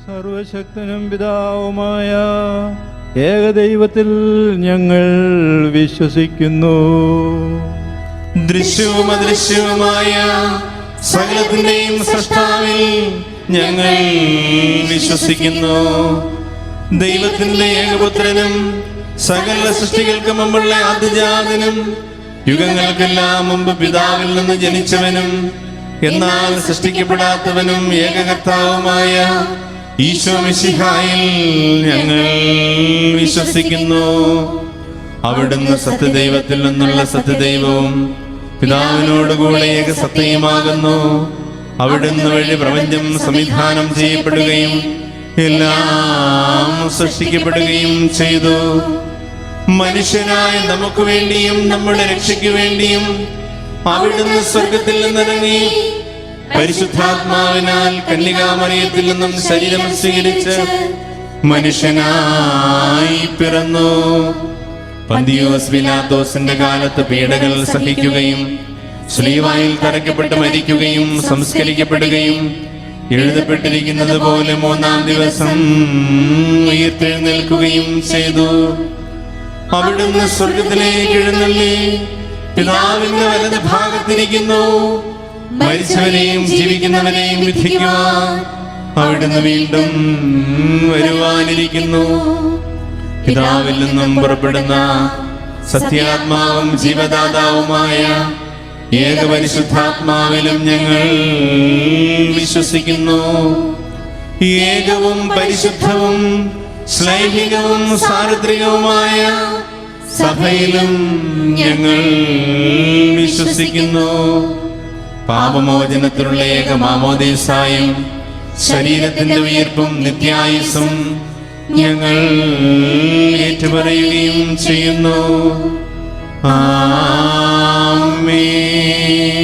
സർവശക്തനും പിതാവുമായ ഏകദൈവത്തിൽ ഞങ്ങൾ വിശ്വസിക്കുന്നു. ദൃശ്യവും അദൃശ്യവുമായ സകലത്തിന്റെയും സൃഷ്ടാവിൽ ഞങ്ങൾ വിശ്വസിക്കുന്നു. ദൈവത്തിന്റെ ഏകപുത്രനും സകല സൃഷ്ടികൾക്ക് മുമ്പുള്ള ആദ്യജാതനും യുഗങ്ങൾക്കെല്ലാം മുമ്പ് പിതാവിൽ നിന്ന് ജനിച്ചവനും എന്നാൽ സൃഷ്ടിക്കപ്പെടാത്തവനും ഏകകർത്താവുമായ ഈശോ മിശിഹായിൽ ഞങ്ങൾ വിശ്വസിക്കുന്നു. അവിടുന്ന് സത്യദൈവത്തിൽ നിന്നുള്ള സത്യദൈവവും പിതാവിനോടുകൂടെ ഏകസത്യമാകുന്നു. അവിടുന്ന് വഴി പ്രപഞ്ചം സംവിധാനം ചെയ്യപ്പെടുകയും എല്ലാം സൃഷ്ടിക്കപ്പെടുകയും ചെയ്തു. മനുഷ്യനായ നമുക്ക് വേണ്ടിയും നമ്മുടെ രക്ഷയ്ക്ക് വേണ്ടിയും അവിടുന്ന് സ്വർഗത്തിൽ നിന്നിറങ്ങി പരിശുദ്ധാത്മാവിനാൽ കന്യകാമറിയത്തിൽ നിന്നും ശരീരം സ്വീകരിച്ച് മനുഷ്യനായി പിറന്നു. പന്തിയോസ് പിലാത്തോസിന്റെ കാലത്ത് പീഡകൾ സഹിക്കുകയും ശ്ലീവായിൽ തറയ്ക്കപ്പെട്ട് മരിക്കുകയും സംസ്കരിക്കപ്പെടുകയും എഴുതപ്പെട്ടിരിക്കുന്നത് പോലെ മൂന്നാം ദിവസം ഉയർത്തെഴുന്നേൽക്കുകയും ചെയ്തു. അവിടുന്ന് സ്വർഗത്തിലേക്ക് എഴുന്നള്ളി പിതാവിന്റെ വലത് ഭാഗത്തിരിക്കുന്നു. മരിച്ചവരെയും ജീവിക്കുന്നവരെയും വിധിക്കുവാൻ അവിടുന്ന് വീണ്ടും വരുവാനിരിക്കുന്നു. പിതാവിൽ നിന്നും പുറപ്പെടുന്ന സത്യാത്മാവും ജീവദാതാവുമായ ഏകപരിശുദ്ധാത്മാവിലും ഞങ്ങൾ വിശ്വസിക്കുന്നു. ഏകവും പരിശുദ്ധവും ശ്ലൈഹികവും സാർവത്രികവുമായ സഭയിലും ഞങ്ങൾ വിശ്വസിക്കുന്നു. പാപമോചനത്തിലുള്ള ഏക മാമോദീസായും ശരീരത്തിന്റെ ഉയർപ്പും നിത്യായുസ്സും ഞങ്ങൾ ഏറ്റുപറയുകയും ചെയ്യുന്നു. ആമേൻ.